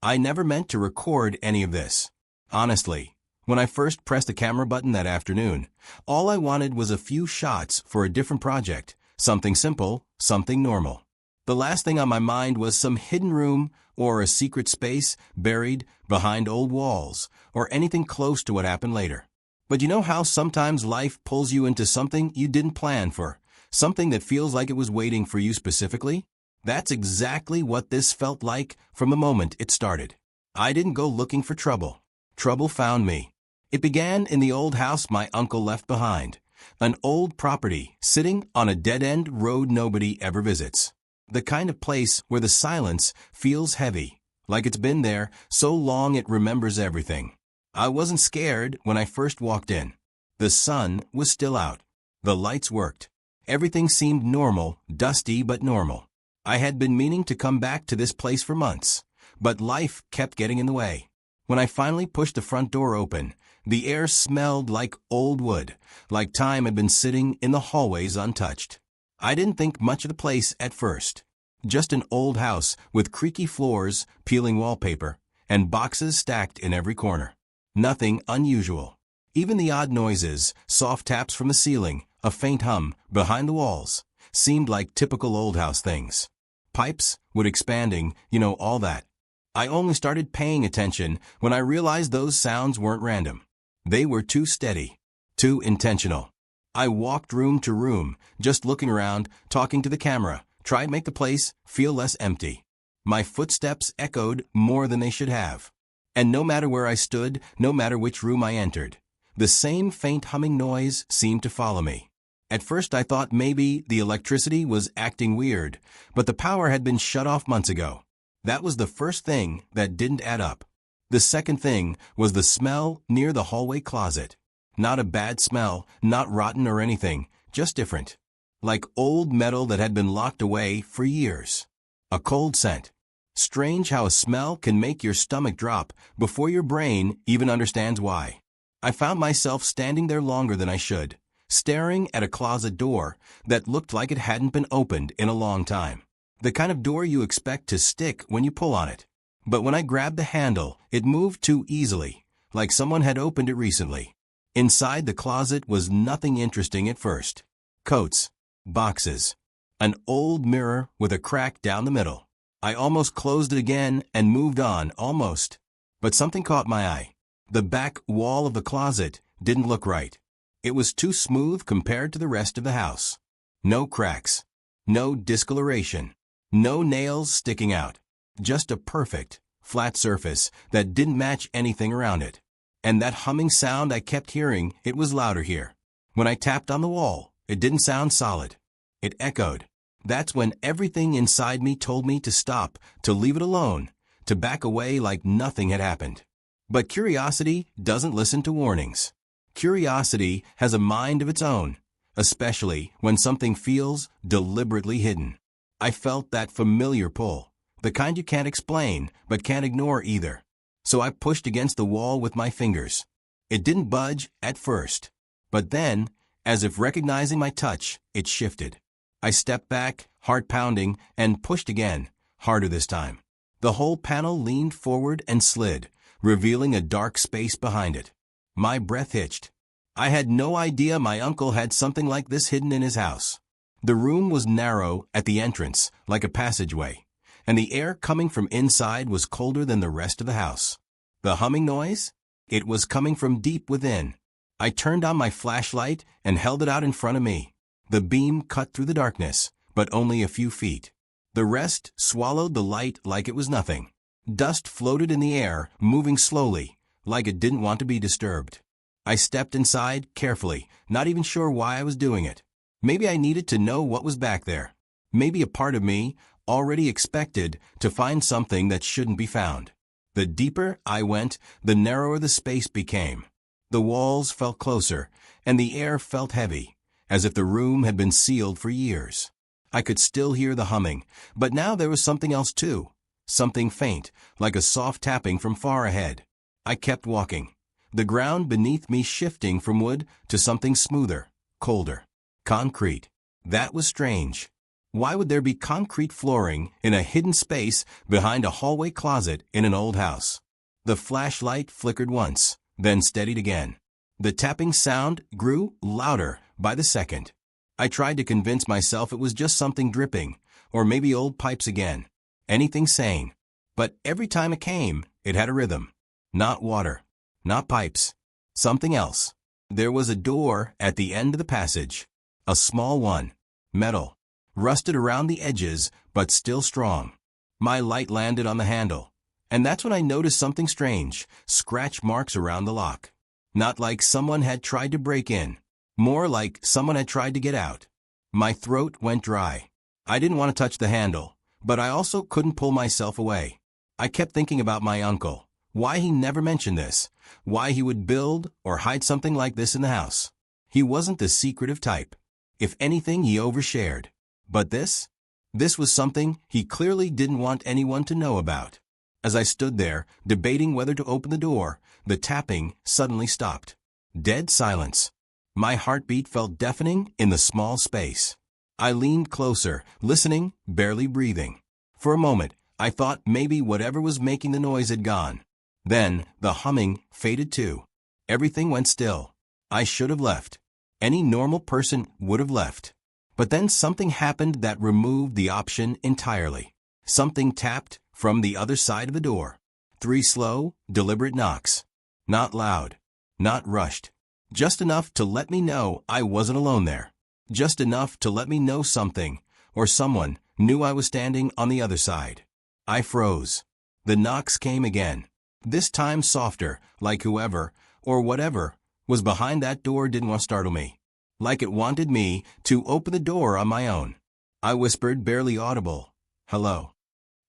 I never meant to record any of this. Honestly, when I first pressed the camera button that afternoon, all I wanted was a few shots for a different project, something simple, something normal. The last thing on my mind was some hidden room or a secret space buried behind old walls or anything close to what happened later. But you know how sometimes life pulls you into something you didn't plan for, something that feels like it was waiting for you specifically? That's exactly what this felt like from the moment it started. I didn't go looking for trouble. Trouble found me. It began in the old house my uncle left behind, an old property sitting on a dead-end road nobody ever visits. The kind of place where the silence feels heavy, like it's been there so long it remembers everything. I wasn't scared when I first walked in. The sun was still out. The lights worked. Everything seemed normal, dusty but normal. I had been meaning to come back to this place for months, but life kept getting in the way. When I finally pushed the front door open, the air smelled like old wood, like time had been sitting in the hallways untouched. I didn't think much of the place at first. Just an old house with creaky floors, peeling wallpaper, and boxes stacked in every corner. Nothing unusual. Even the odd noises, soft taps from the ceiling, a faint hum behind the walls, seemed like typical old house things. Pipes, wood expanding, all that. I only started paying attention when I realized those sounds weren't random. They were too steady, too intentional. I walked room to room, just looking around, talking to the camera, tried to make the place feel less empty. My footsteps echoed more than they should have. And no matter where I stood, no matter which room I entered, the same faint humming noise seemed to follow me. At first I thought maybe the electricity was acting weird, but the power had been shut off months ago. That was the first thing that didn't add up. The second thing was the smell near the hallway closet. Not a bad smell, not rotten or anything, just different. Like old metal that had been locked away for years. A cold scent. Strange how a smell can make your stomach drop before your brain even understands why. I found myself standing there longer than I should, staring at a closet door that looked like it hadn't been opened in a long time. The kind of door you expect to stick when you pull on it. But when I grabbed the handle, it moved too easily, like someone had opened it recently. Inside the closet was nothing interesting at first. Coats, boxes, an old mirror with a crack down the middle. I almost closed it again and moved on, almost. But something caught my eye. The back wall of the closet didn't look right. It was too smooth compared to the rest of the house. No cracks, no discoloration, no nails sticking out. Just a perfect, flat surface that didn't match anything around it. And that humming sound I kept hearing, it was louder here. When I tapped on the wall, it didn't sound solid. It echoed. That's when everything inside me told me to stop, to leave it alone, to back away like nothing had happened. But curiosity doesn't listen to warnings. Curiosity has a mind of its own, especially when something feels deliberately hidden. I felt that familiar pull, the kind you can't explain but can't ignore either. So I pushed against the wall with my fingers. It didn't budge at first, but then, as if recognizing my touch, it shifted. I stepped back, heart pounding, and pushed again, harder this time. The whole panel leaned forward and slid, revealing a dark space behind it. My breath hitched. I had no idea my uncle had something like this hidden in his house. The room was narrow at the entrance, like a passageway, and the air coming from inside was colder than the rest of the house. The humming noise? It was coming from deep within. I turned on my flashlight and held it out in front of me. The beam cut through the darkness, but only a few feet. The rest swallowed the light like it was nothing. Dust floated in the air, moving slowly, like it didn't want to be disturbed. I stepped inside carefully, not even sure why I was doing it. Maybe I needed to know what was back there. Maybe a part of me already expected to find something that shouldn't be found. The deeper I went, the narrower the space became. The walls felt closer, and the air felt heavy, as if the room had been sealed for years. I could still hear the humming, but now there was something else too. Something faint, like a soft tapping from far ahead. I kept walking, the ground beneath me shifting from wood to something smoother, colder. Concrete. That was strange. Why would there be concrete flooring in a hidden space behind a hallway closet in an old house? The flashlight flickered once, then steadied again. The tapping sound grew louder by the second. I tried to convince myself it was just something dripping, or maybe old pipes again. Anything sane. But every time it came, it had a rhythm. Not water. Not pipes. Something else. There was a door at the end of the passage. A small one. Metal. Rusted around the edges, but still strong. My light landed on the handle. And that's when I noticed something strange. Scratch marks around the lock. Not like someone had tried to break in. More like someone had tried to get out. My throat went dry. I didn't want to touch the handle, but I also couldn't pull myself away. I kept thinking about my uncle. Why he never mentioned this. Why he would build or hide something like this in the house. He wasn't the secretive type. If anything, he overshared. But this? This was something he clearly didn't want anyone to know about. As I stood there, debating whether to open the door, the tapping suddenly stopped. Dead silence. My heartbeat felt deafening in the small space. I leaned closer, listening, barely breathing. For a moment, I thought maybe whatever was making the noise had gone. Then, the humming faded too. Everything went still. I should have left. Any normal person would have left. But then something happened that removed the option entirely. Something tapped from the other side of the door. 3 slow, deliberate knocks. Not loud. Not rushed. Just enough to let me know I wasn't alone there. Just enough to let me know something, or someone, knew I was standing on the other side. I froze. The knocks came again. This time softer, like whoever, or whatever, was behind that door didn't want to startle me. Like it wanted me to open the door on my own. I whispered, barely audible, "Hello."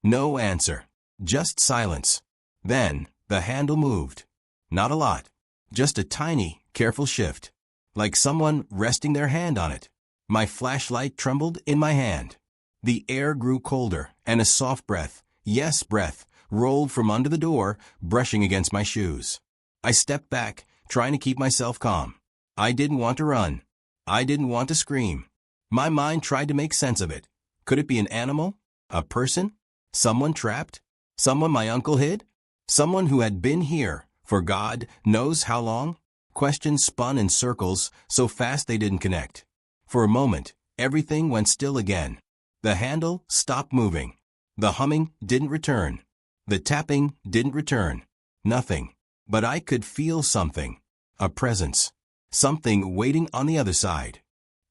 No answer. Just silence. Then, the handle moved. Not a lot. Just a tiny, careful shift. Like someone resting their hand on it. My flashlight trembled in my hand. The air grew colder, and a soft breath, yes, breath, rolled from under the door, brushing against my shoes. I stepped back, trying to keep myself calm. I didn't want to run. I didn't want to scream. My mind tried to make sense of it. Could it be an animal? A person? Someone trapped? Someone my uncle hid? Someone who had been here, for God knows how long? Questions spun in circles, so fast they didn't connect. For a moment, everything went still again. The handle stopped moving. The humming didn't return. The tapping didn't return. Nothing. But I could feel something. A presence. Something waiting on the other side.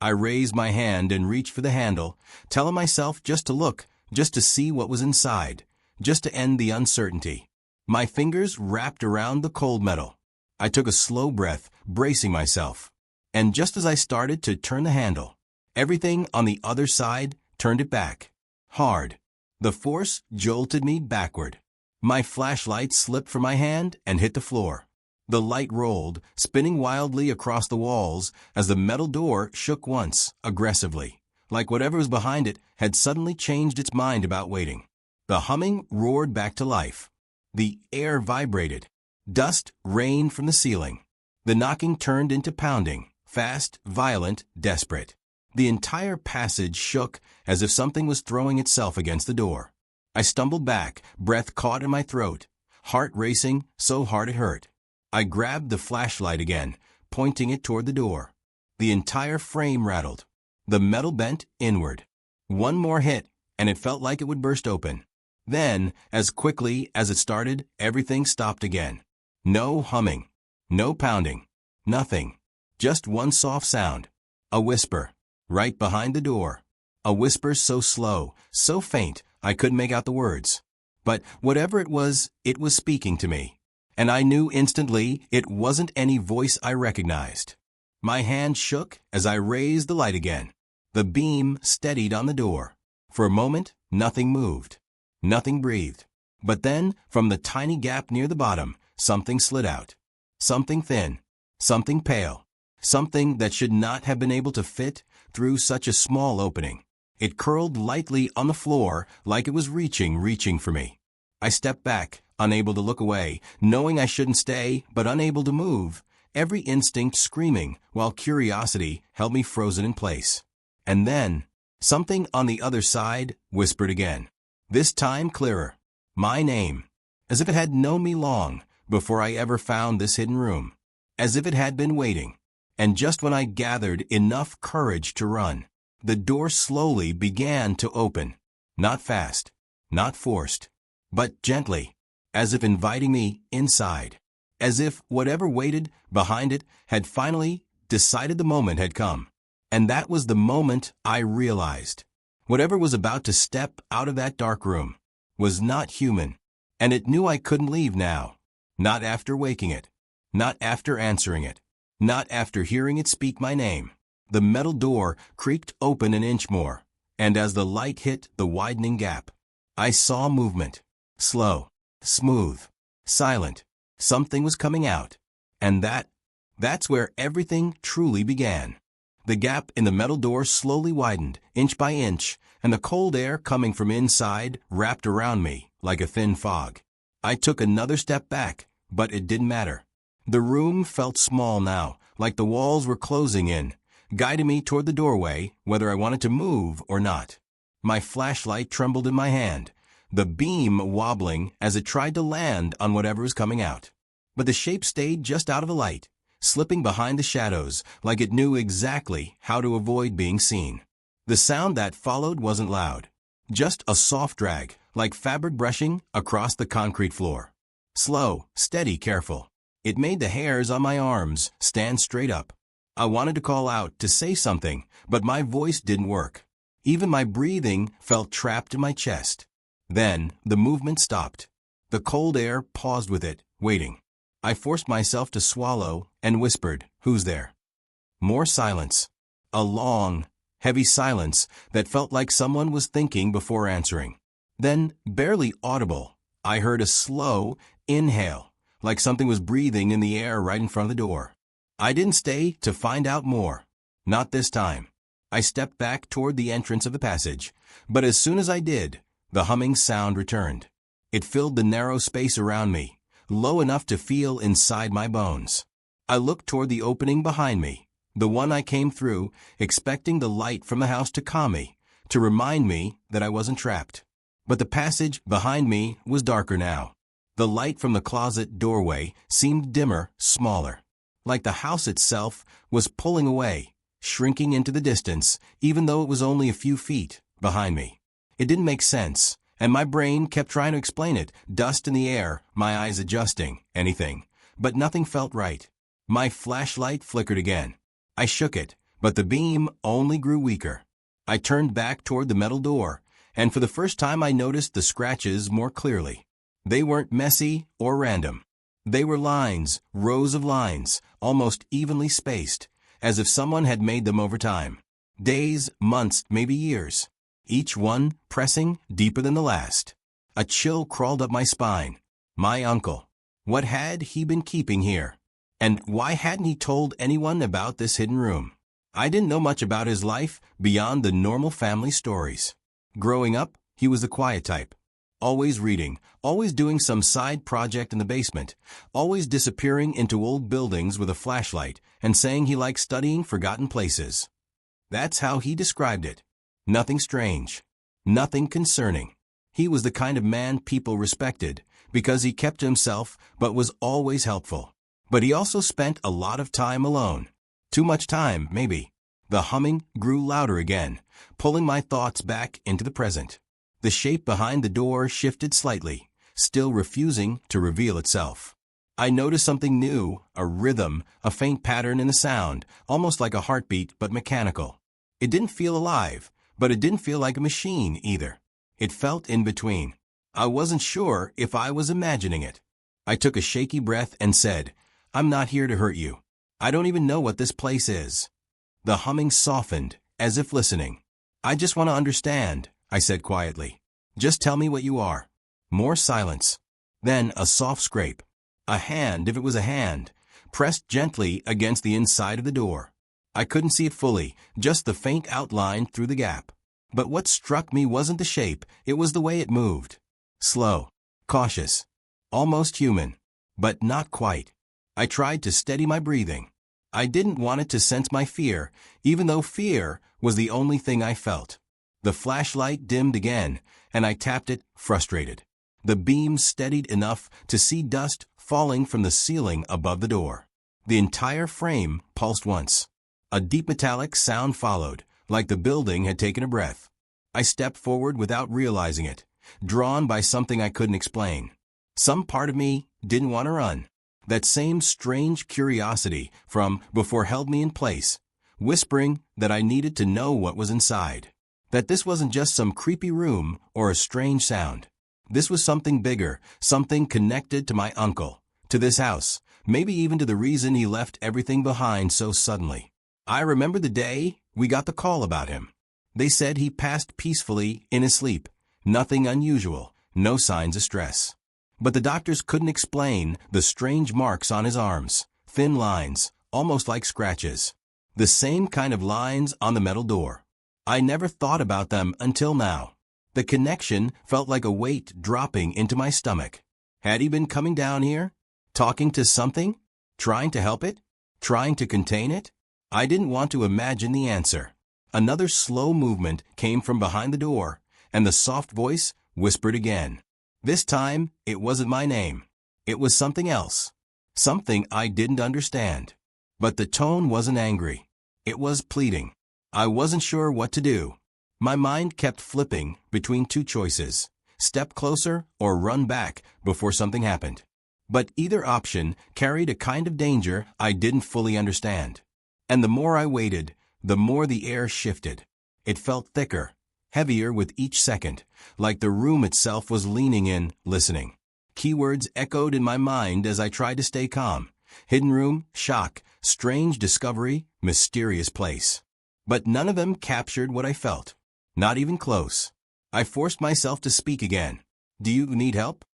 I raised my hand and reached for the handle, telling myself just to look, just to see what was inside, just to end the uncertainty. My fingers wrapped around the cold metal. I took a slow breath, bracing myself. And just as I started to turn the handle, everything on the other side turned it back. Hard. The force jolted me backward. My flashlight slipped from my hand and hit the floor. The light rolled, spinning wildly across the walls as the metal door shook once, aggressively, like whatever was behind it had suddenly changed its mind about waiting. The humming roared back to life. The air vibrated. Dust rained from the ceiling. The knocking turned into pounding, fast, violent, desperate. The entire passage shook as if something was throwing itself against the door. I stumbled back, breath caught in my throat, heart racing so hard it hurt. I grabbed the flashlight again, pointing it toward the door. The entire frame rattled. The metal bent inward. One more hit, and it felt like it would burst open. Then, as quickly as it started, everything stopped again. No humming. No pounding. Nothing. Just one soft sound. A whisper. Right behind the door. A whisper so slow, so faint, I couldn't make out the words. But whatever it was speaking to me. And I knew instantly it wasn't any voice I recognized. My hand shook as I raised the light again. The beam steadied on the door. For a moment, nothing moved. Nothing breathed. But then, from the tiny gap near the bottom, something slid out. Something thin. Something pale. Something that should not have been able to fit through such a small opening. It curled lightly on the floor like it was reaching for me. I stepped back, unable to look away, knowing I shouldn't stay, but unable to move, every instinct screaming, while curiosity held me frozen in place. And then, Something on the other side whispered again. This time clearer. My name. As if it had known me long before I ever found this hidden room. As if it had been waiting. And just when I gathered enough courage to run, the door slowly began to open. Not fast, not forced, but gently, as if inviting me inside. As if whatever waited behind it had finally decided the moment had come. And that was the moment I realized. Whatever was about to step out of that dark room was not human. And it knew I couldn't leave now. Not after waking it. Not after answering it. Not after hearing it speak my name. The metal door creaked open an inch more. And as the light hit the widening gap, I saw movement. Slow. Smooth. Silent. Something was coming out. And that's where everything truly began. The gap in the metal door slowly widened, inch by inch, and the cold air coming from inside wrapped around me like a thin fog. I took another step back, but it didn't matter. The room felt small now, like the walls were closing in, guiding me toward the doorway, whether I wanted to move or not. My flashlight trembled in my hand, the beam wobbling as it tried to land on whatever was coming out. But the shape stayed just out of the light, slipping behind the shadows like it knew exactly how to avoid being seen. The sound that followed wasn't loud, just a soft drag, like fabric brushing across the concrete floor. Slow, steady, careful. It made the hairs on my arms stand straight up. I wanted to call out, to say something, but my voice didn't work. Even my breathing felt trapped in my chest. Then the movement stopped. The cold air paused with it, waiting. I forced myself to swallow and whispered, "Who's there?" More silence. A long, heavy silence that felt like someone was thinking before answering. Then, barely audible, I heard a slow inhale, like something was breathing in the air right in front of the door. I didn't stay to find out more. Not this time. I stepped back toward the entrance of the passage, but as soon as I did, the humming sound returned. It filled the narrow space around me, low enough to feel inside my bones. I looked toward the opening behind me, the one I came through, expecting the light from the house to calm me, to remind me that I wasn't trapped. But the passage behind me was darker now. The light from the closet doorway seemed dimmer, smaller, like the house itself was pulling away, shrinking into the distance, even though it was only a few feet behind me. It didn't make sense, and my brain kept trying to explain it, dust in the air, my eyes adjusting, anything. But nothing felt right. My flashlight flickered again. I shook it, but the beam only grew weaker. I turned back toward the metal door, and for the first time I noticed the scratches more clearly. They weren't messy or random. They were lines, rows of lines, almost evenly spaced, as if someone had made them over time. Days, months, maybe years. Each one pressing deeper than the last. A chill crawled up my spine. My uncle. What had he been keeping here? And why hadn't he told anyone about this hidden room? I didn't know much about his life beyond the normal family stories. Growing up, he was the quiet type. Always reading, always doing some side project in the basement, always disappearing into old buildings with a flashlight and saying he liked studying forgotten places. That's how he described it. Nothing strange. Nothing concerning. He was the kind of man people respected because he kept to himself but was always helpful. But he also spent a lot of time alone. Too much time, maybe. The humming grew louder again, pulling my thoughts back into the present. The shape behind the door shifted slightly, still refusing to reveal itself. I noticed something new, a rhythm, a faint pattern in the sound, almost like a heartbeat but mechanical. It didn't feel alive, but it didn't feel like a machine either. It felt in between. I wasn't sure if I was imagining it. I took a shaky breath and said, "I'm not here to hurt you. I don't even know what this place is." The humming softened, as if listening. "I just want to understand," I said quietly. "Just tell me what you are." More silence. Then a soft scrape. A hand, if it was a hand, pressed gently against the inside of the door. I couldn't see it fully, just the faint outline through the gap. But what struck me wasn't the shape, it was the way it moved. Slow, cautious, almost human, but not quite. I tried to steady my breathing. I didn't want it to sense my fear, even though fear was the only thing I felt. The flashlight dimmed again, and I tapped it, frustrated. The beam steadied enough to see dust falling from the ceiling above the door. The entire frame pulsed once. A deep metallic sound followed, like the building had taken a breath. I stepped forward without realizing it, drawn by something I couldn't explain. Some part of me didn't want to run. That same strange curiosity from before held me in place, whispering that I needed to know what was inside. That this wasn't just some creepy room or a strange sound. This was something bigger, something connected to my uncle, to this house, maybe even to the reason he left everything behind so suddenly. I remember the day we got the call about him. They said he passed peacefully in his sleep. Nothing unusual, no signs of stress. But the doctors couldn't explain the strange marks on his arms, thin lines, almost like scratches. The same kind of lines on the metal door. I never thought about them until now. The connection felt like a weight dropping into my stomach. Had he been coming down here? Talking to something? Trying to help it? Trying to contain it? I didn't want to imagine the answer. Another slow movement came from behind the door, and the soft voice whispered again. This time, it wasn't my name. It was something else. Something I didn't understand. But the tone wasn't angry. It was pleading. I wasn't sure what to do. My mind kept flipping between two choices. Step closer or run back before something happened. But either option carried a kind of danger I didn't fully understand. And the more I waited, the more the air shifted. It felt thicker, heavier with each second, like the room itself was leaning in, listening. Keywords echoed in my mind as I tried to stay calm. Hidden room, shock, strange discovery, mysterious place. But none of them captured what I felt. Not even close. I forced myself to speak again. Do you need help?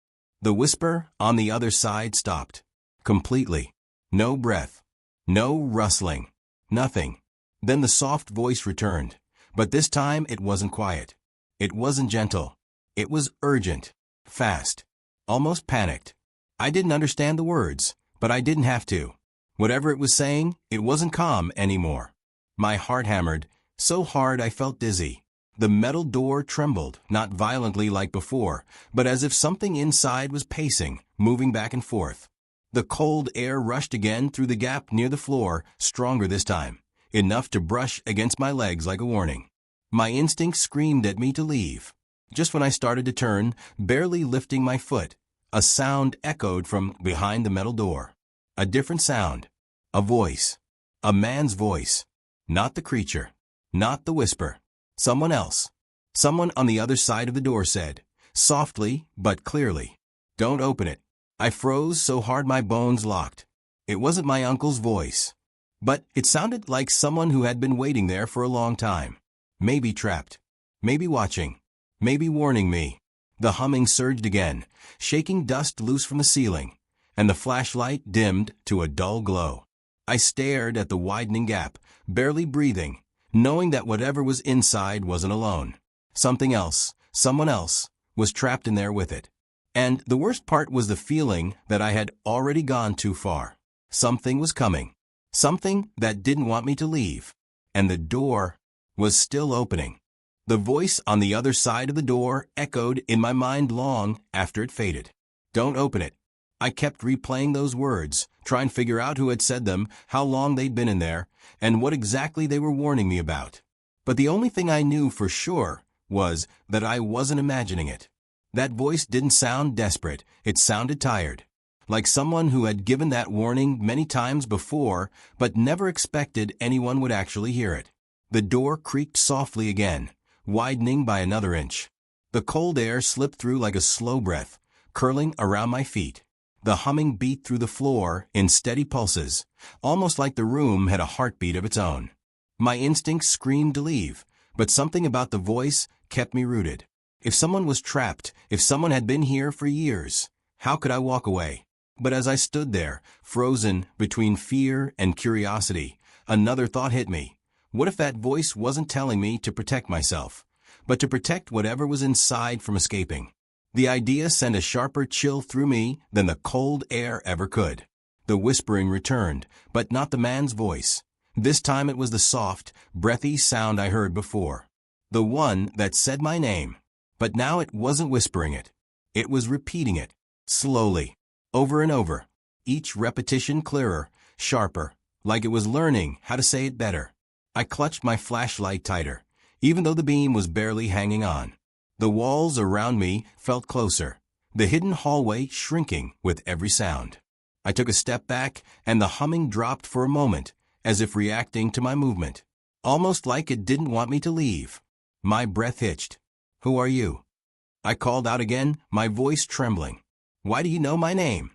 The whisper on the other side stopped. Completely. No breath. No rustling. Nothing. Then the soft voice returned. But this time it wasn't quiet. It wasn't gentle. It was urgent. Fast. Almost panicked. I didn't understand the words, but I didn't have to. Whatever it was saying, it wasn't calm anymore. My heart hammered, so hard I felt dizzy. The metal door trembled, not violently like before, but as if something inside was pacing, moving back and forth. The cold air rushed again through the gap near the floor, stronger this time, enough to brush against my legs like a warning. My instinct screamed at me to leave. Just when I started to turn, barely lifting my foot, a sound echoed from behind the metal door. A different sound. A voice. A man's voice. Not the creature. Not the whisper. Someone else. Someone on the other side of the door said, softly but clearly, "Don't open it." I froze so hard my bones locked. It wasn't my uncle's voice. But it sounded like someone who had been waiting there for a long time. Maybe trapped. Maybe watching. Maybe warning me. The humming surged again, shaking dust loose from the ceiling, and the flashlight dimmed to a dull glow. I stared at the widening gap, barely breathing, knowing that whatever was inside wasn't alone. Something else, someone else, was trapped in there with it. And the worst part was the feeling that I had already gone too far. Something was coming. Something that didn't want me to leave. And the door was still opening. The voice on the other side of the door echoed in my mind long after it faded. "Don't open it." I kept replaying those words, trying to figure out who had said them, how long they'd been in there, and what exactly they were warning me about. But the only thing I knew for sure was that I wasn't imagining it. That voice didn't sound desperate, it sounded tired. Like someone who had given that warning many times before, but never expected anyone would actually hear it. The door creaked softly again, widening by another inch. The cold air slipped through like a slow breath, curling around my feet. The humming beat through the floor in steady pulses, almost like the room had a heartbeat of its own. My instincts screamed to leave, but something about the voice kept me rooted. If someone was trapped, if someone had been here for years, how could I walk away? But as I stood there, frozen between fear and curiosity, another thought hit me. What if that voice wasn't telling me to protect myself, but to protect whatever was inside from escaping? The idea sent a sharper chill through me than the cold air ever could. The whispering returned, but not the man's voice. This time it was the soft, breathy sound I heard before. The one that said my name. But now it wasn't whispering it. It was repeating it. Slowly. Over and over. Each repetition clearer, sharper, like it was learning how to say it better. I clutched my flashlight tighter, even though the beam was barely hanging on. The walls around me felt closer, the hidden hallway shrinking with every sound. I took a step back, and the humming dropped for a moment, as if reacting to my movement. Almost like it didn't want me to leave. My breath hitched. "Who are you?" I called out again, my voice trembling. "Why do you know my name?"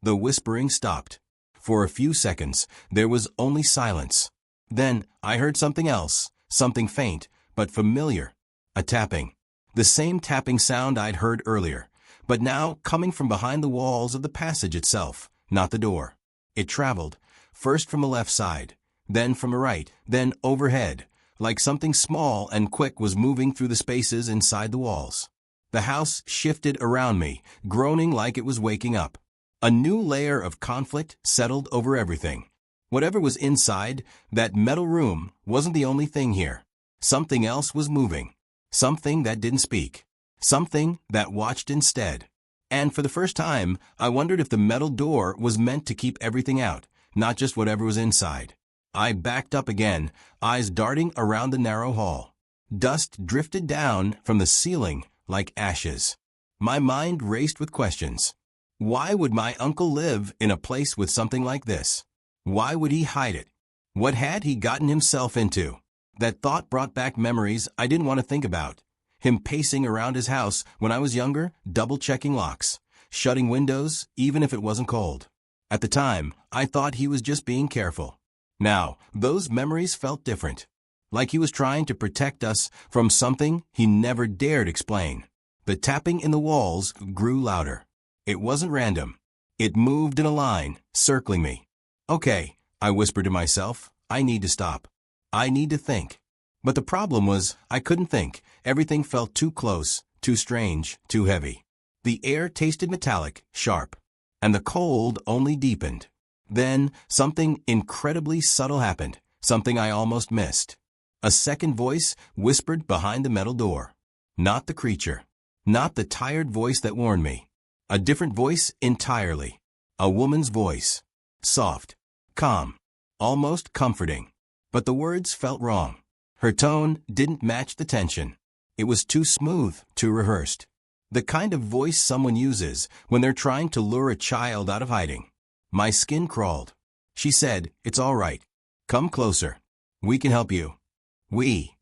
The whispering stopped. For a few seconds, there was only silence. Then I heard something else, something faint, but familiar. A tapping. The same tapping sound I'd heard earlier, but now coming from behind the walls of the passage itself, not the door. It traveled, first from the left side, then from the right, then overhead, like something small and quick was moving through the spaces inside the walls. The house shifted around me, groaning like it was waking up. A new layer of conflict settled over everything. Whatever was inside, that metal room wasn't the only thing here. Something else was moving. Something that didn't speak. Something that watched instead. And for the first time, I wondered if the metal door was meant to keep everything out, not just whatever was inside. I backed up again, eyes darting around the narrow hall. Dust drifted down from the ceiling like ashes. My mind raced with questions. Why would my uncle live in a place with something like this? Why would he hide it? What had he gotten himself into? That thought brought back memories I didn't want to think about. Him pacing around his house when I was younger, double-checking locks, shutting windows even if it wasn't cold. At the time, I thought he was just being careful. Now, those memories felt different. Like he was trying to protect us from something he never dared explain. The tapping in the walls grew louder. It wasn't random. It moved in a line, circling me. "Okay," I whispered to myself, "I need to stop. I need to think." But the problem was, I couldn't think. Everything felt too close, too strange, too heavy. The air tasted metallic, sharp, and the cold only deepened. Then, something incredibly subtle happened, something I almost missed. A second voice whispered behind the metal door. Not the creature. Not the tired voice that warned me. A different voice entirely. A woman's voice. Soft. Calm. Almost comforting. But the words felt wrong. Her tone didn't match the tension. It was too smooth, too rehearsed. The kind of voice someone uses when they're trying to lure a child out of hiding. My skin crawled. She said, "It's all right. Come closer. We can help you." We.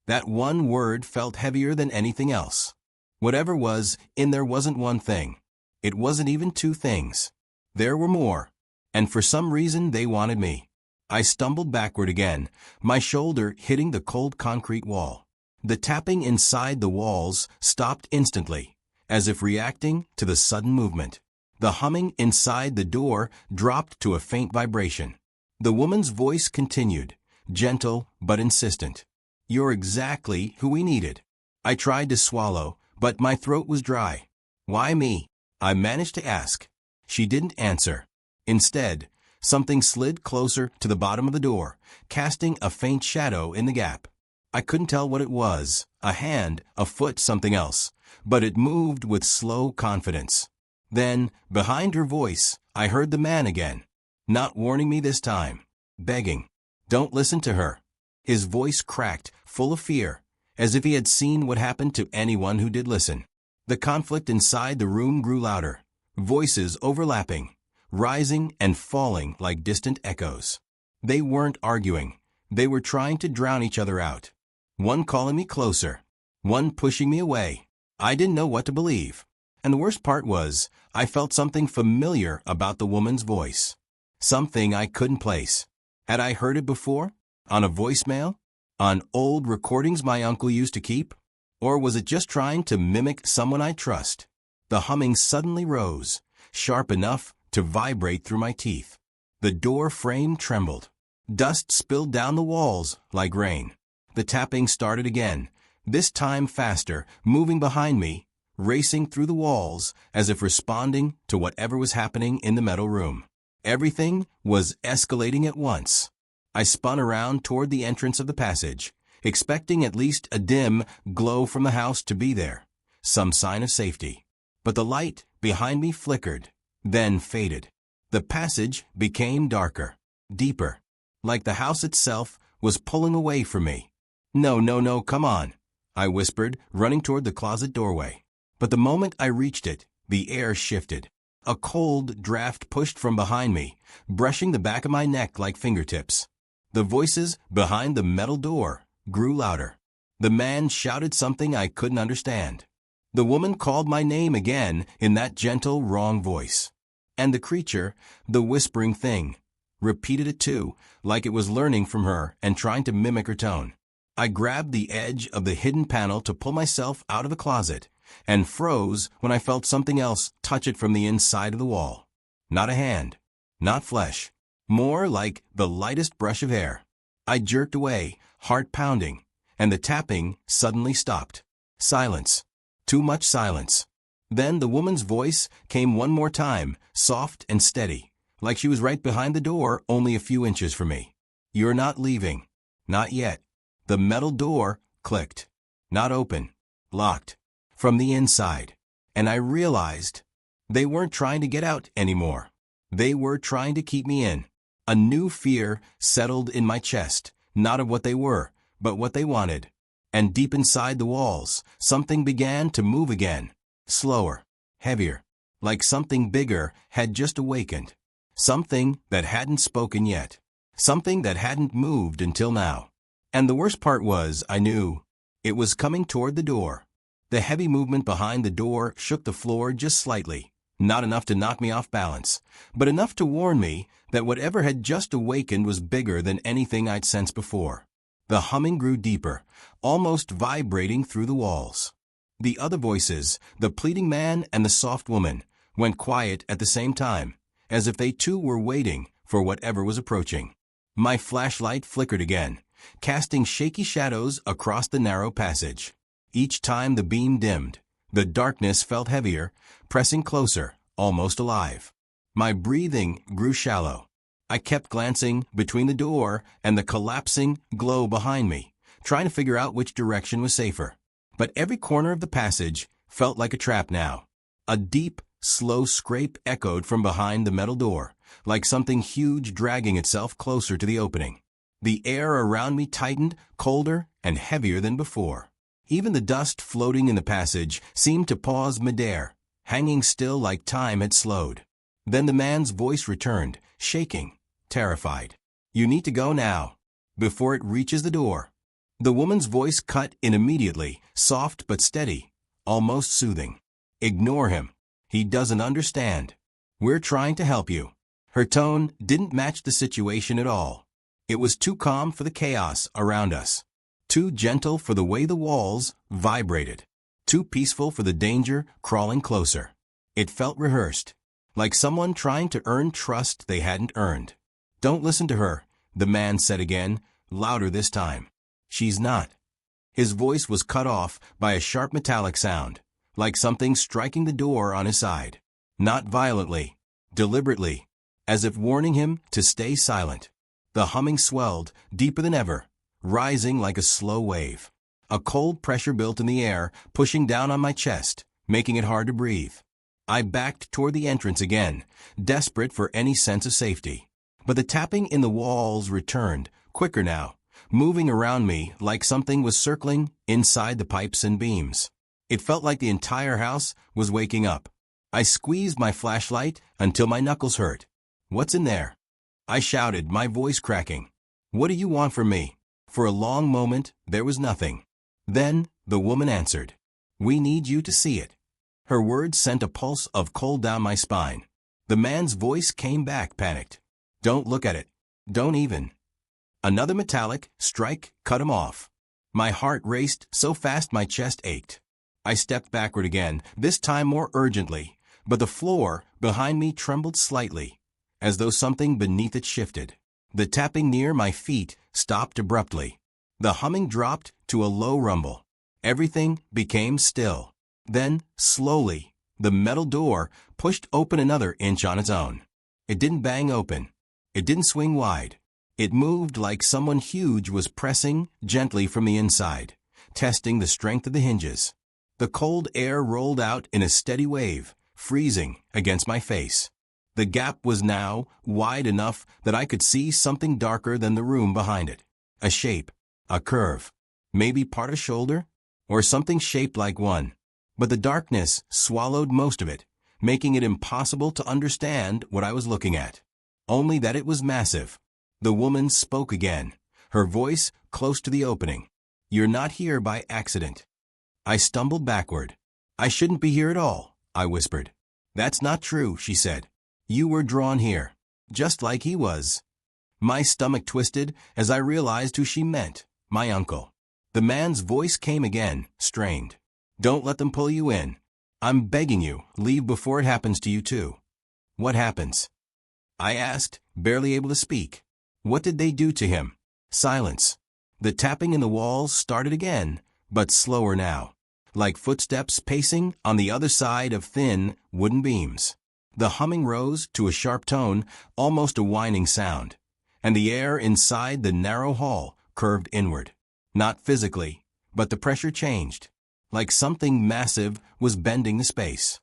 That one word felt heavier than anything else. Whatever was in there wasn't one thing. It wasn't even two things. There were more. And for some reason they wanted me. I stumbled backward again, my shoulder hitting the cold concrete wall. The tapping inside the walls stopped instantly, as if reacting to the sudden movement. The humming inside the door dropped to a faint vibration. The woman's voice continued, gentle but insistent. "You're exactly who we needed." I tried to swallow, but my throat was dry. "Why me?" I managed to ask. She didn't answer. Instead, something slid closer to the bottom of the door, casting a faint shadow in the gap. I couldn't tell what it was, a hand, a foot, something else, but it moved with slow confidence. Then, behind her voice, I heard the man again, not warning me this time, begging, "Don't listen to her." His voice cracked, full of fear, as if he had seen what happened to anyone who did listen. The conflict inside the room grew louder, voices overlapping, rising and falling like distant echoes. They weren't arguing. They were trying to drown each other out. One calling me closer, one pushing me away. I didn't know what to believe. And the worst part was, I felt something familiar about the woman's voice. Something I couldn't place. Had I heard it before? On a voicemail? On old recordings my uncle used to keep? Or was it just trying to mimic someone I trust? The humming suddenly rose, sharp enough to vibrate through my teeth. The door frame trembled. Dust spilled down the walls like rain. The tapping started again, this time faster, moving behind me, racing through the walls as if responding to whatever was happening in the metal room. Everything was escalating at once. I spun around toward the entrance of the passage, expecting at least a dim glow from the house to be there, some sign of safety. But the light behind me flickered, then faded. The passage became darker, deeper, like the house itself was pulling away from me. "No, no, no, come on," I whispered, running toward the closet doorway. But the moment I reached it, the air shifted. A cold draft pushed from behind me, brushing the back of my neck like fingertips. The voices behind the metal door grew louder. The man shouted something I couldn't understand. The woman called my name again in that gentle, wrong voice. And the creature, the whispering thing, repeated it too, like it was learning from her and trying to mimic her tone. I grabbed the edge of the hidden panel to pull myself out of the closet, and froze when I felt something else touch it from the inside of the wall. Not a hand, not flesh, more like the lightest brush of air. I jerked away, heart pounding, and the tapping suddenly stopped. Silence. Too much silence. Then the woman's voice came one more time, soft and steady, like she was right behind the door only a few inches from me. "You're not leaving." "Not yet." The metal door clicked. Not open. Locked. From the inside. And I realized they weren't trying to get out anymore. They were trying to keep me in. A new fear settled in my chest, not of what they were, but what they wanted. And deep inside the walls, something began to move again. Slower, heavier, like something bigger had just awakened. Something that hadn't spoken yet. Something that hadn't moved until now. And the worst part was, I knew it was coming toward the door. The heavy movement behind the door shook the floor just slightly, not enough to knock me off balance, but enough to warn me that whatever had just awakened was bigger than anything I'd sensed before. The humming grew deeper, almost vibrating through the walls. The other voices, the pleading man and the soft woman, went quiet at the same time, as if they too were waiting for whatever was approaching. My flashlight flickered again, casting shaky shadows across the narrow passage. Each time the beam dimmed, the darkness felt heavier, pressing closer, almost alive. My breathing grew shallow. I kept glancing between the door and the collapsing glow behind me, trying to figure out which direction was safer. But every corner of the passage felt like a trap now. A deep, slow scrape echoed from behind the metal door, like something huge dragging itself closer to the opening. The air around me tightened, colder and heavier than before. Even the dust floating in the passage seemed to pause midair, hanging still like time had slowed. Then the man's voice returned, shaking, terrified. "You need to go now, before it reaches the door." The woman's voice cut in immediately, soft but steady, almost soothing. "Ignore him. He doesn't understand. We're trying to help you." Her tone didn't match the situation at all. It was too calm for the chaos around us. Too gentle for the way the walls vibrated. Too peaceful for the danger crawling closer. It felt rehearsed, like someone trying to earn trust they hadn't earned. "Don't listen to her," the man said again, louder this time. "She's not." His voice was cut off by a sharp metallic sound, like something striking the door on his side. Not violently, deliberately, as if warning him to stay silent. The humming swelled, deeper than ever, rising like a slow wave. A cold pressure built in the air, pushing down on my chest, making it hard to breathe. I backed toward the entrance again, desperate for any sense of safety. But the tapping in the walls returned, quicker now, moving around me like something was circling inside the pipes and beams. It felt like the entire house was waking up. I squeezed my flashlight until my knuckles hurt. "What's in there?" I shouted, my voice cracking. "What do you want from me?" For a long moment, there was nothing. Then, the woman answered. "We need you to see it." Her words sent a pulse of cold down my spine. The man's voice came back, panicked. "Don't look at it. Don't even." Another metallic strike cut him off. My heart raced so fast my chest ached. I stepped backward again, this time more urgently, but the floor behind me trembled slightly, as though something beneath it shifted. The tapping near my feet stopped abruptly. The humming dropped to a low rumble. Everything became still. Then, slowly, the metal door pushed open another inch on its own. It didn't bang open. It didn't swing wide. It moved like someone huge was pressing gently from the inside, testing the strength of the hinges. The cold air rolled out in a steady wave, freezing against my face. The gap was now wide enough that I could see something darker than the room behind it. A shape, a curve, maybe part of shoulder, or something shaped like one. But the darkness swallowed most of it, making it impossible to understand what I was looking at. Only that it was massive. The woman spoke again, her voice close to the opening. "You're not here by accident." I stumbled backward. "I shouldn't be here at all," I whispered. "That's not true," she said. "You were drawn here, just like he was." My stomach twisted as I realized who she meant, my uncle. The man's voice came again, strained. "Don't let them pull you in. I'm begging you, leave before it happens to you too." "What happens?" I asked, barely able to speak. "What did they do to him?" Silence. The tapping in the walls started again, but slower now, like footsteps pacing on the other side of thin, wooden beams. The humming rose to a sharp tone, almost a whining sound, and the air inside the narrow hall curved inward. Not physically, but the pressure changed, like something massive was bending the space.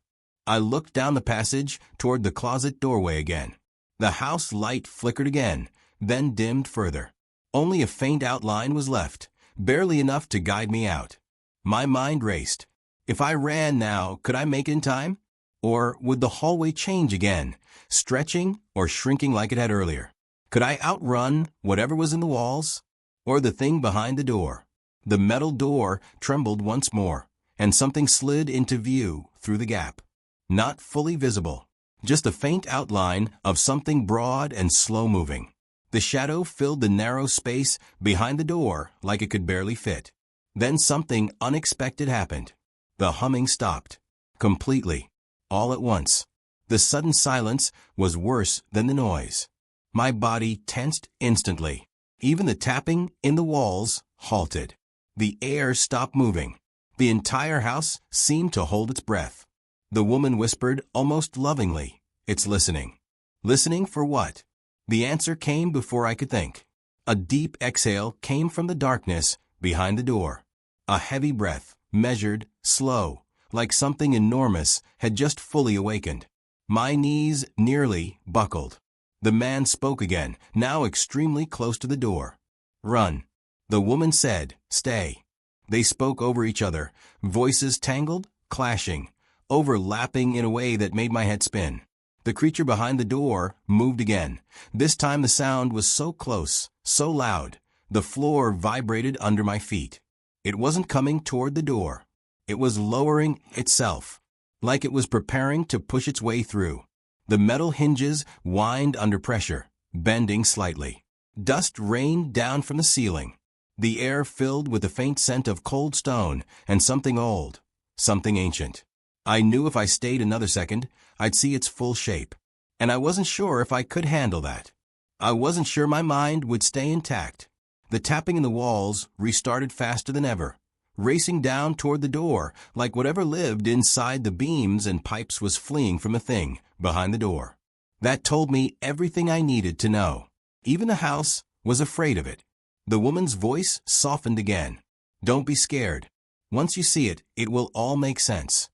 I looked down the passage toward the closet doorway again. The house light flickered again, then dimmed further. Only a faint outline was left, barely enough to guide me out. My mind raced. If I ran now, could I make it in time? Or would the hallway change again, stretching or shrinking like it had earlier? Could I outrun whatever was in the walls? Or the thing behind the door? The metal door trembled once more, and something slid into view through the gap. Not fully visible, just a faint outline of something broad and slow-moving. The shadow filled the narrow space behind the door like it could barely fit. Then something unexpected happened. The humming stopped. Completely. All at once. The sudden silence was worse than the noise. My body tensed instantly. Even the tapping in the walls halted. The air stopped moving. The entire house seemed to hold its breath. The woman whispered almost lovingly, "It's listening." Listening for what? The answer came before I could think. A deep exhale came from the darkness behind the door. A heavy breath, measured, slow, like something enormous had just fully awakened. My knees nearly buckled. The man spoke again, now extremely close to the door. "Run." The woman said, "Stay." They spoke over each other, voices tangled, clashing, overlapping in a way that made my head spin. The creature behind the door moved again. This time the sound was so close, so loud, the floor vibrated under my feet. It wasn't coming toward the door. It was lowering itself, like it was preparing to push its way through. The metal hinges whined under pressure, bending slightly. Dust rained down from the ceiling. The air filled with the faint scent of cold stone and something old, something ancient. I knew if I stayed another second, I'd see its full shape. And I wasn't sure if I could handle that. I wasn't sure my mind would stay intact. The tapping in the walls restarted faster than ever, racing down toward the door like whatever lived inside the beams and pipes was fleeing from a thing behind the door. That told me everything I needed to know. Even the house was afraid of it. The woman's voice softened again. "Don't be scared. Once you see it, it will all make sense."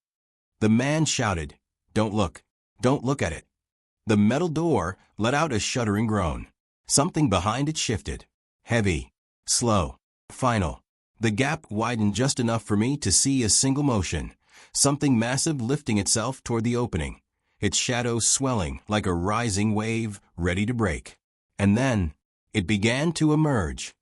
The man shouted, "Don't look. Don't look at it." The metal door let out a shuddering groan. Something behind it shifted. Heavy, slow, final. The gap widened just enough for me to see a single motion, something massive lifting itself toward the opening, its shadow swelling like a rising wave ready to break. And then, it began to emerge.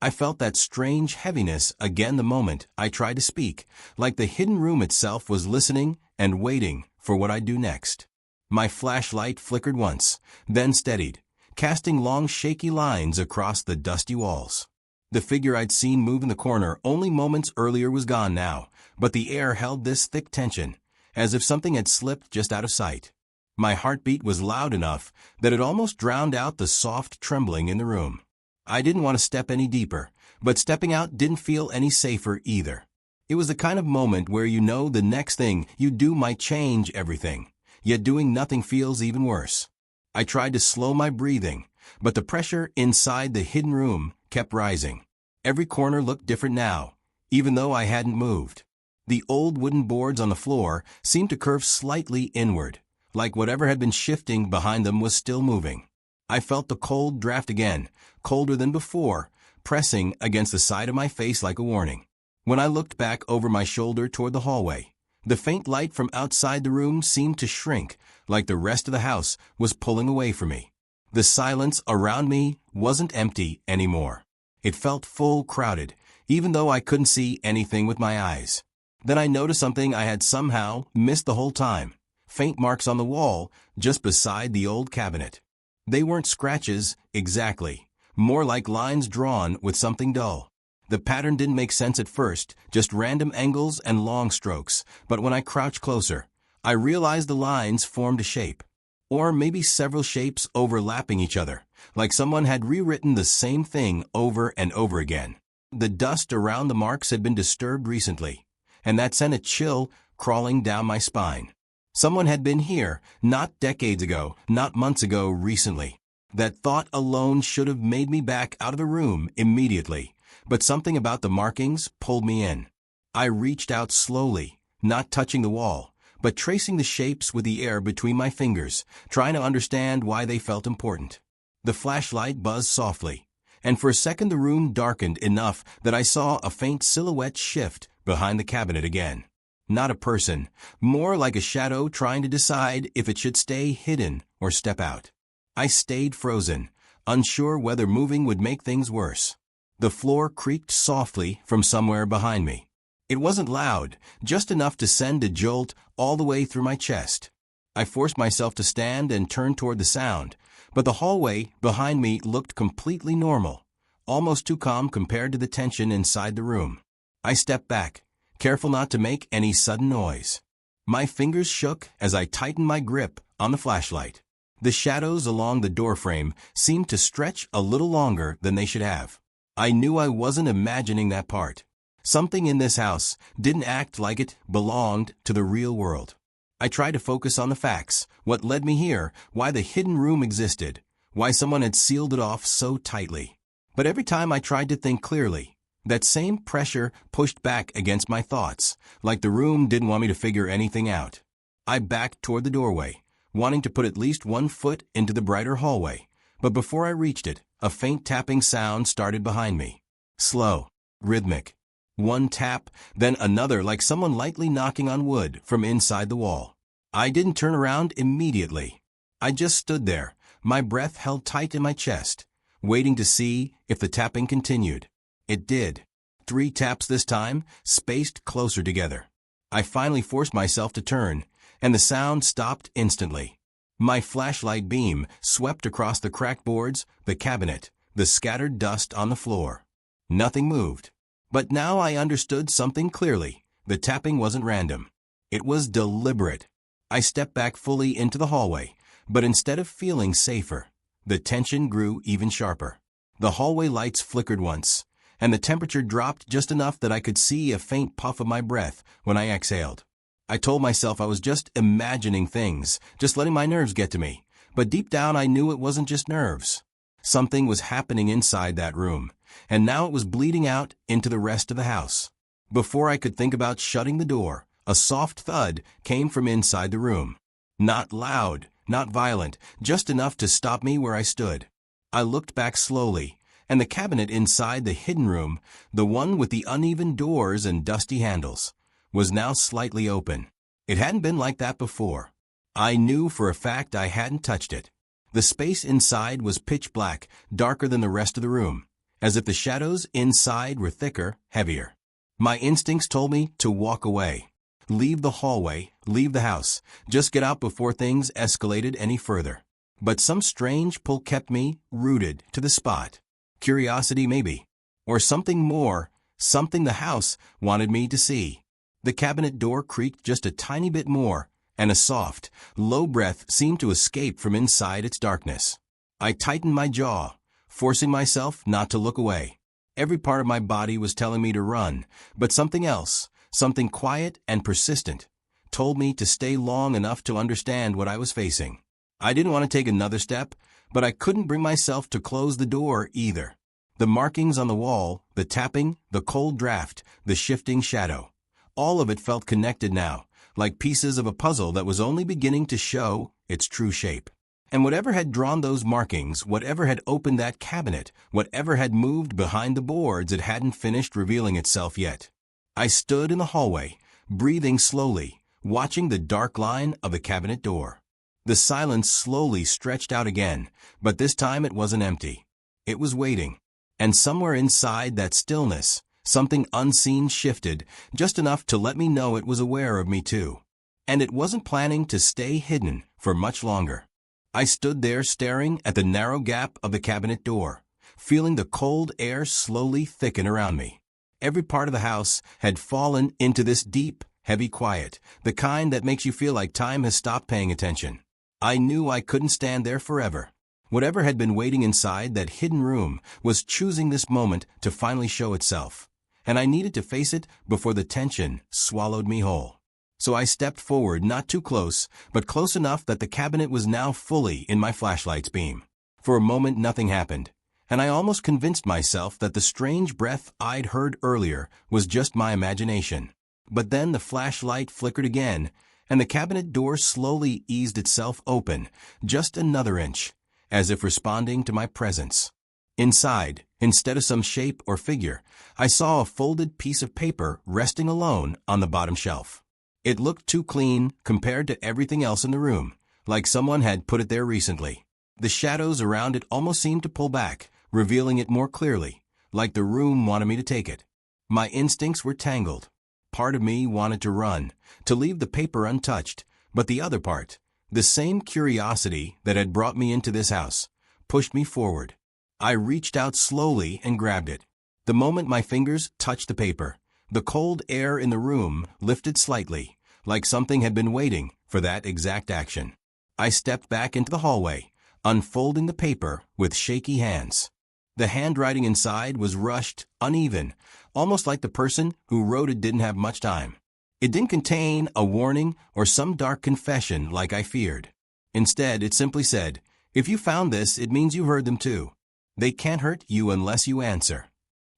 I felt that strange heaviness again the moment I tried to speak, like the hidden room itself was listening and waiting for what I'd do next. My flashlight flickered once, then steadied, casting long shaky lines across the dusty walls. The figure I'd seen move in the corner only moments earlier was gone now, but the air held this thick tension, as if something had slipped just out of sight. My heartbeat was loud enough that it almost drowned out the soft trembling in the room. I didn't want to step any deeper, but stepping out didn't feel any safer either. It was the kind of moment where you know the next thing you do might change everything, yet doing nothing feels even worse. I tried to slow my breathing, but the pressure inside the hidden room kept rising. Every corner looked different now, even though I hadn't moved. The old wooden boards on the floor seemed to curve slightly inward, like whatever had been shifting behind them was still moving. I felt the cold draft again, colder than before, pressing against the side of my face like a warning. When I looked back over my shoulder toward the hallway, the faint light from outside the room seemed to shrink, like the rest of the house was pulling away from me. The silence around me wasn't empty anymore. It felt full, crowded, even though I couldn't see anything with my eyes. Then I noticed something I had somehow missed the whole time. Faint marks on the wall just beside the old cabinet. They weren't scratches, exactly. More like lines drawn with something dull. The pattern didn't make sense at first, just random angles and long strokes, but when I crouched closer, I realized the lines formed a shape. Or maybe several shapes overlapping each other, like someone had rewritten the same thing over and over again. The dust around the marks had been disturbed recently, and that sent a chill crawling down my spine. Someone had been here, not decades ago, not months ago, recently. That thought alone should have made me back out of the room immediately, but something about the markings pulled me in. I reached out slowly, not touching the wall, but tracing the shapes with the air between my fingers, trying to understand why they felt important. The flashlight buzzed softly, and for a second the room darkened enough that I saw a faint silhouette shift behind the cabinet again. Not a person, more like a shadow trying to decide if it should stay hidden or step out. I stayed frozen, unsure whether moving would make things worse. The floor creaked softly from somewhere behind me. It wasn't loud, just enough to send a jolt all the way through my chest. I forced myself to stand and turn toward the sound, but the hallway behind me looked completely normal, almost too calm compared to the tension inside the room. I stepped back, careful not to make any sudden noise. My fingers shook as I tightened my grip on the flashlight. The shadows along the doorframe seemed to stretch a little longer than they should have. I knew I wasn't imagining that part. Something in this house didn't act like it belonged to the real world. I tried to focus on the facts, what led me here, why the hidden room existed, why someone had sealed it off so tightly. But every time I tried to think clearly, that same pressure pushed back against my thoughts, like the room didn't want me to figure anything out. I backed toward the doorway, wanting to put at least one foot into the brighter hallway, but before I reached it, a faint tapping sound started behind me. Slow, rhythmic. One tap, then another, like someone lightly knocking on wood from inside the wall. I didn't turn around immediately. I just stood there, my breath held tight in my chest, waiting to see if the tapping continued. It did. 3 taps this time, spaced closer together. I finally forced myself to turn, and the sound stopped instantly. My flashlight beam swept across the cracked boards, the cabinet, the scattered dust on the floor. Nothing moved. But now I understood something clearly. The tapping wasn't random. It was deliberate. I stepped back fully into the hallway, but instead of feeling safer, the tension grew even sharper. The hallway lights flickered once, and the temperature dropped just enough that I could see a faint puff of my breath when I exhaled. I told myself I was just imagining things, just letting my nerves get to me, but deep down I knew it wasn't just nerves. Something was happening inside that room, and now it was bleeding out into the rest of the house. Before I could think about shutting the door, a soft thud came from inside the room. Not loud, not violent, just enough to stop me where I stood. I looked back slowly, and the cabinet inside the hidden room, the one with the uneven doors and dusty handles, was now slightly open. It hadn't been like that before. I knew for a fact I hadn't touched it. The space inside was pitch black, darker than the rest of the room, as if the shadows inside were thicker, heavier. My instincts told me to walk away. Leave the hallway, leave the house, just get out before things escalated any further. But some strange pull kept me rooted to the spot. Curiosity maybe, or something more, something the house wanted me to see. The cabinet door creaked just a tiny bit more, and a soft, low breath seemed to escape from inside its darkness. I tightened my jaw, forcing myself not to look away. Every part of my body was telling me to run, but something else, something quiet and persistent, told me to stay long enough to understand what I was facing. I didn't want to take another step, but I couldn't bring myself to close the door either. The markings on the wall, the tapping, the cold draft, the shifting shadow. All of it felt connected now, like pieces of a puzzle that was only beginning to show its true shape. And whatever had drawn those markings, whatever had opened that cabinet, whatever had moved behind the boards, it hadn't finished revealing itself yet. I stood in the hallway, breathing slowly, watching the dark line of the cabinet door. The silence slowly stretched out again, but this time it wasn't empty. It was waiting. And somewhere inside that stillness, something unseen shifted, just enough to let me know it was aware of me too. And it wasn't planning to stay hidden for much longer. I stood there staring at the narrow gap of the cabinet door, feeling the cold air slowly thicken around me. Every part of the house had fallen into this deep, heavy quiet, the kind that makes you feel like time has stopped paying attention. I knew I couldn't stand there forever. Whatever had been waiting inside that hidden room was choosing this moment to finally show itself, and I needed to face it before the tension swallowed me whole. So I stepped forward, not too close, but close enough that the cabinet was now fully in my flashlight's beam. For a moment nothing happened, and I almost convinced myself that the strange breath I'd heard earlier was just my imagination. But then the flashlight flickered again, and the cabinet door slowly eased itself open, just another inch, as if responding to my presence. Inside, instead of some shape or figure, I saw a folded piece of paper resting alone on the bottom shelf. It looked too clean compared to everything else in the room, like someone had put it there recently. The shadows around it almost seemed to pull back, revealing it more clearly, like the room wanted me to take it. My instincts were tangled. Part of me wanted to run, to leave the paper untouched, but the other part, the same curiosity that had brought me into this house, pushed me forward. I reached out slowly and grabbed it. The moment my fingers touched the paper, the cold air in the room lifted slightly, like something had been waiting for that exact action. I stepped back into the hallway, unfolding the paper with shaky hands. The handwriting inside was rushed, uneven, almost like the person who wrote it didn't have much time. It didn't contain a warning or some dark confession like I feared. Instead, it simply said, "If you found this, it means you heard them too. They can't hurt you unless you answer."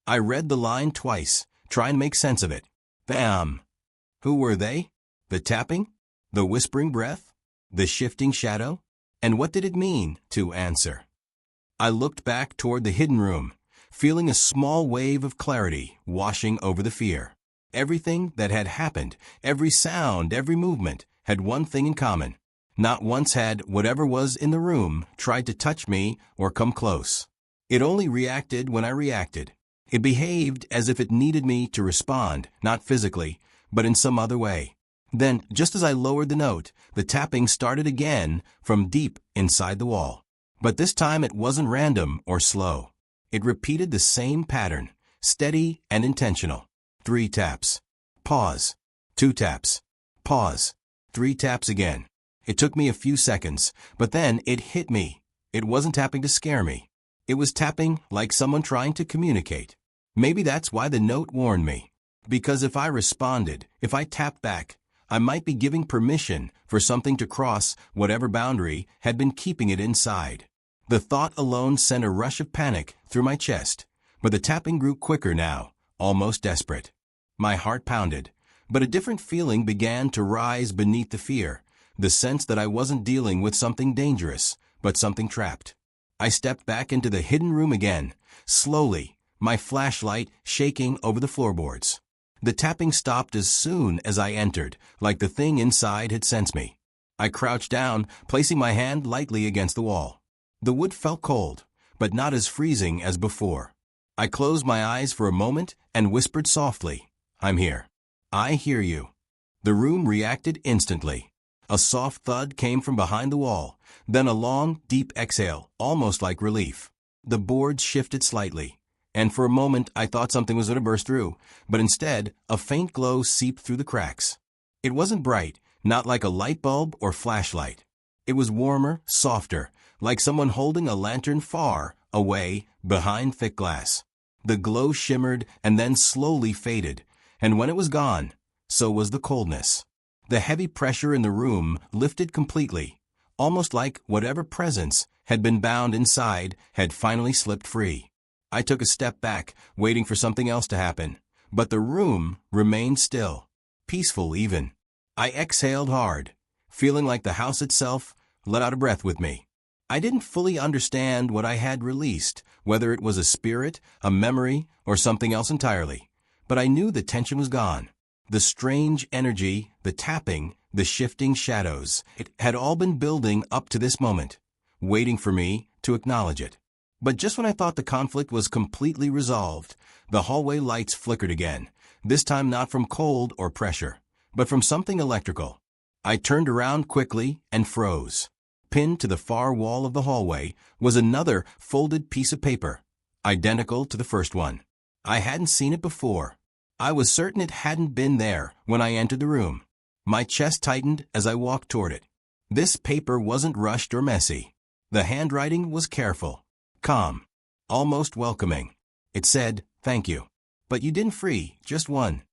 I read the line twice, trying to make sense of it. Bam! Who were they? The tapping? The whispering breath? The shifting shadow? And what did it mean to answer? I looked back toward the hidden room, feeling a small wave of clarity washing over the fear. Everything that had happened, every sound, every movement, had one thing in common. Not once had whatever was in the room tried to touch me or come close. It only reacted when I reacted. It behaved as if it needed me to respond, not physically, but in some other way. Then, just as I lowered the note, the tapping started again from deep inside the wall. But this time it wasn't random or slow. It repeated the same pattern, steady and intentional. 3 taps. Pause. 2 taps. Pause. 3 taps again. It took me a few seconds, but then it hit me. It wasn't tapping to scare me. It was tapping like someone trying to communicate. Maybe that's why the note warned me. Because if I responded, if I tapped back, I might be giving permission for something to cross whatever boundary had been keeping it inside. The thought alone sent a rush of panic through my chest, but the tapping grew quicker now, almost desperate. My heart pounded, but a different feeling began to rise beneath the fear, the sense that I wasn't dealing with something dangerous, but something trapped. I stepped back into the hidden room again, slowly, my flashlight shaking over the floorboards. The tapping stopped as soon as I entered, like the thing inside had sensed me. I crouched down, placing my hand lightly against the wall. The wood felt cold, but not as freezing as before. I closed my eyes for a moment and whispered softly, "I'm here. I hear you." The room reacted instantly. A soft thud came from behind the wall, then a long, deep exhale, almost like relief. The boards shifted slightly, and for a moment I thought something was going to burst through, but instead, a faint glow seeped through the cracks. It wasn't bright, not like a light bulb or flashlight. It was warmer, softer, like someone holding a lantern far away behind thick glass. The glow shimmered and then slowly faded, and when it was gone, so was the coldness. The heavy pressure in the room lifted completely. almost like whatever presence had been bound inside had finally slipped free. I took a step back, waiting for something else to happen, but the room remained still, peaceful even. I exhaled hard, feeling like the house itself let out a breath with me. I didn't fully understand what I had released, whether it was a spirit, a memory, or something else entirely, but I knew the tension was gone. The strange energy, the tapping, the shifting shadows, it had all been building up to this moment, waiting for me to acknowledge it. But just when I thought the conflict was completely resolved, the hallway lights flickered again, this time not from cold or pressure, but from something electrical. I turned around quickly and froze. Pinned to the far wall of the hallway was another folded piece of paper, identical to the first one. I hadn't seen it before. I was certain it hadn't been there when I entered the room. My chest tightened as I walked toward it. This paper wasn't rushed or messy. The handwriting was careful, calm, almost welcoming. It said, "Thank you. But you didn't free, just one."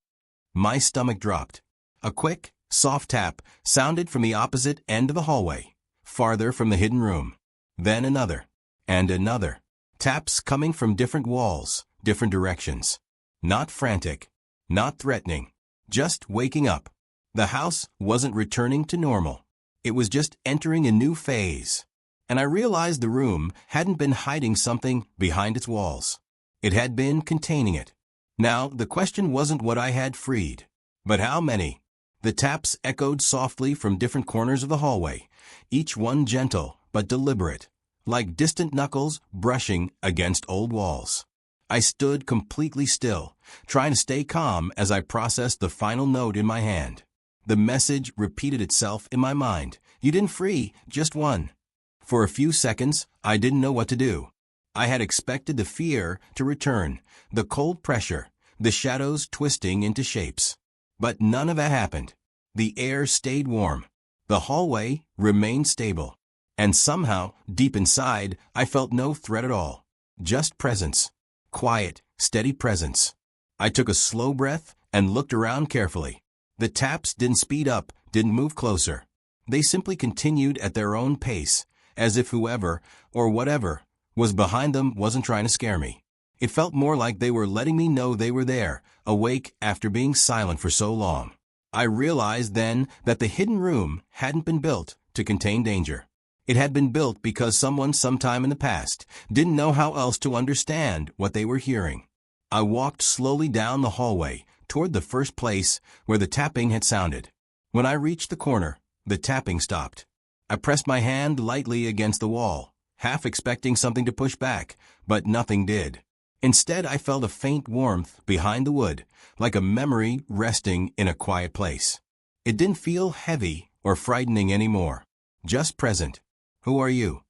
My stomach dropped. A quick, soft tap sounded from the opposite end of the hallway, farther from the hidden room. Then another, and another. Taps coming from different walls, different directions. Not frantic, not threatening, just waking up. The house wasn't returning to normal. It was just entering a new phase. And I realized the room hadn't been hiding something behind its walls. It had been containing it. Now, the question wasn't what I had freed, but how many. The taps echoed softly from different corners of the hallway, each one gentle but deliberate, like distant knuckles brushing against old walls. I stood completely still, trying to stay calm as I processed the final note in my hand. The message repeated itself in my mind. You didn't free, just one. For a few seconds, I didn't know what to do. I had expected the fear to return, the cold pressure, the shadows twisting into shapes. But none of that happened. The air stayed warm. The hallway remained stable. And somehow, deep inside, I felt no threat at all. Just presence. Quiet, steady presence. I took a slow breath and looked around carefully. The taps didn't speed up, didn't move closer. They simply continued at their own pace, as if whoever, or whatever, was behind them wasn't trying to scare me. It felt more like they were letting me know they were there, awake after being silent for so long. I realized then that the hidden room hadn't been built to contain danger. It had been built because someone sometime in the past didn't know how else to understand what they were hearing. I walked slowly down the hallway toward the first place where the tapping had sounded. When I reached the corner, the tapping stopped. I pressed my hand lightly against the wall, half expecting something to push back, but nothing did. Instead, I felt a faint warmth behind the wood, like a memory resting in a quiet place. It didn't feel heavy or frightening anymore, just present. "Who are you?"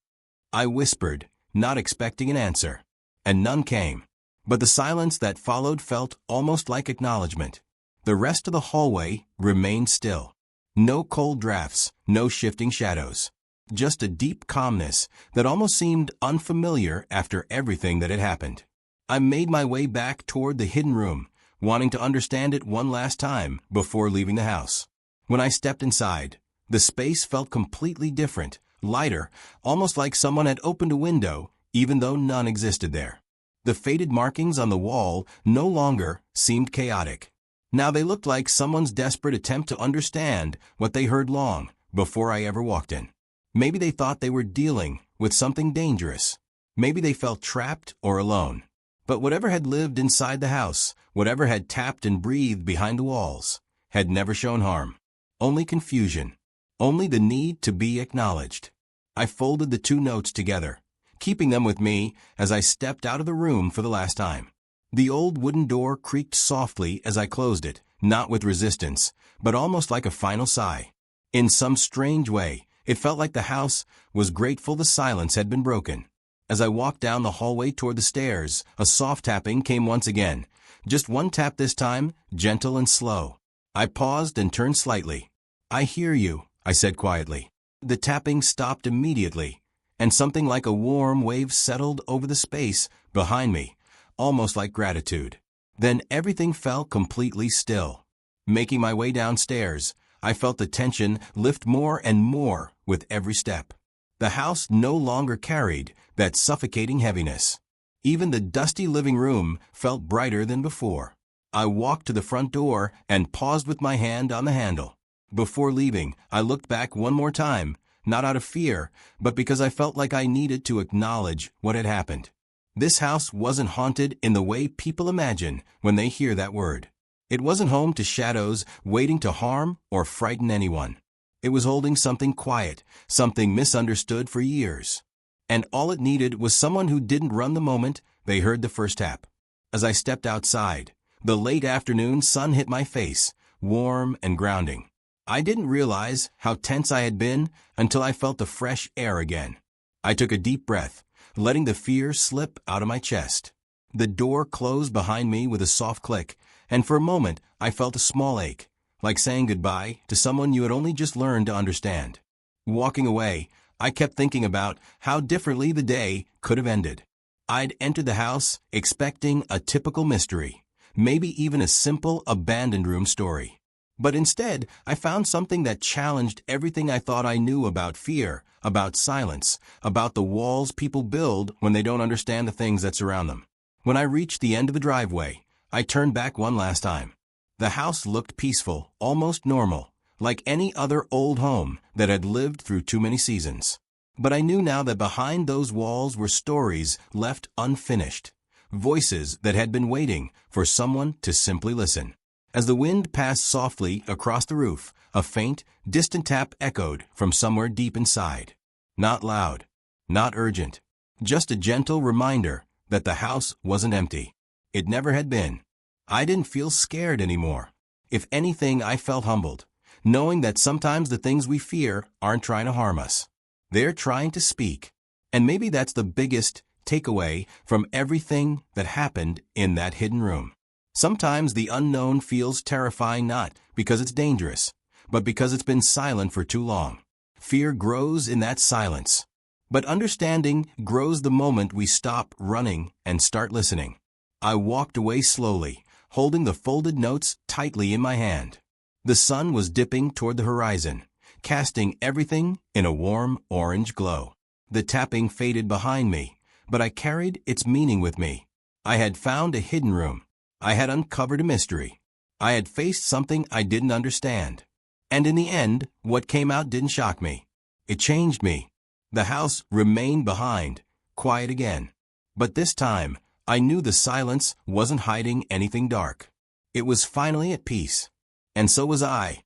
I whispered, not expecting an answer. And none came. But the silence that followed felt almost like acknowledgement. The rest of the hallway remained still. No cold drafts, no shifting shadows. Just a deep calmness that almost seemed unfamiliar after everything that had happened. I made my way back toward the hidden room, wanting to understand it one last time before leaving the house. When I stepped inside, the space felt completely different. Lighter, almost like someone had opened a window, even though none existed there. The faded markings on the wall no longer seemed chaotic. Now they looked like someone's desperate attempt to understand what they heard long before I ever walked in. Maybe they thought they were dealing with something dangerous. Maybe they felt trapped or alone. But whatever had lived inside the house, whatever had tapped and breathed behind the walls, had never shown harm. Only confusion. Only the need to be acknowledged. I folded the two notes together, keeping them with me as I stepped out of the room for the last time. The old wooden door creaked softly as I closed it, not with resistance, but almost like a final sigh. In some strange way, it felt like the house was grateful the silence had been broken. As I walked down the hallway toward the stairs, a soft tapping came once again. Just one tap this time, gentle and slow. I paused and turned slightly. "I hear you," I said quietly. The tapping stopped immediately, and something like a warm wave settled over the space behind me, almost like gratitude. Then everything fell completely still. Making my way downstairs, I felt the tension lift more and more with every step. The house no longer carried that suffocating heaviness. Even the dusty living room felt brighter than before. I walked to the front door and paused with my hand on the handle. Before leaving, I looked back one more time, not out of fear, but because I felt like I needed to acknowledge what had happened. This house wasn't haunted in the way people imagine when they hear that word. It wasn't home to shadows waiting to harm or frighten anyone. It was holding something quiet, something misunderstood for years. And all it needed was someone who didn't run the moment they heard the first tap. As I stepped outside, the late afternoon sun hit my face, warm and grounding. I didn't realize how tense I had been until I felt the fresh air again. I took a deep breath, letting the fear slip out of my chest. The door closed behind me with a soft click, and for a moment I felt a small ache, like saying goodbye to someone you had only just learned to understand. Walking away, I kept thinking about how differently the day could have ended. I'd entered the house expecting a typical mystery, maybe even a simple abandoned room story. But instead, I found something that challenged everything I thought I knew about fear, about silence, about the walls people build when they don't understand the things that surround them. When I reached the end of the driveway, I turned back one last time. The house looked peaceful, almost normal, like any other old home that had lived through too many seasons. But I knew now that behind those walls were stories left unfinished, voices that had been waiting for someone to simply listen. As the wind passed softly across the roof, a faint, distant tap echoed from somewhere deep inside. Not loud, not urgent, just a gentle reminder that the house wasn't empty. It never had been. I didn't feel scared anymore. If anything, I felt humbled, knowing that sometimes the things we fear aren't trying to harm us. They're trying to speak. And maybe that's the biggest takeaway from everything that happened in that hidden room. Sometimes the unknown feels terrifying not because it's dangerous, but because it's been silent for too long. Fear grows in that silence. But understanding grows the moment we stop running and start listening. I walked away slowly, holding the folded notes tightly in my hand. The sun was dipping toward the horizon, casting everything in a warm orange glow. The tapping faded behind me, but I carried its meaning with me. I had found a hidden room. I had uncovered a mystery. I had faced something I didn't understand. And in the end, what came out didn't shock me. It changed me. The house remained behind, quiet again. But this time, I knew the silence wasn't hiding anything dark. It was finally at peace. And so was I.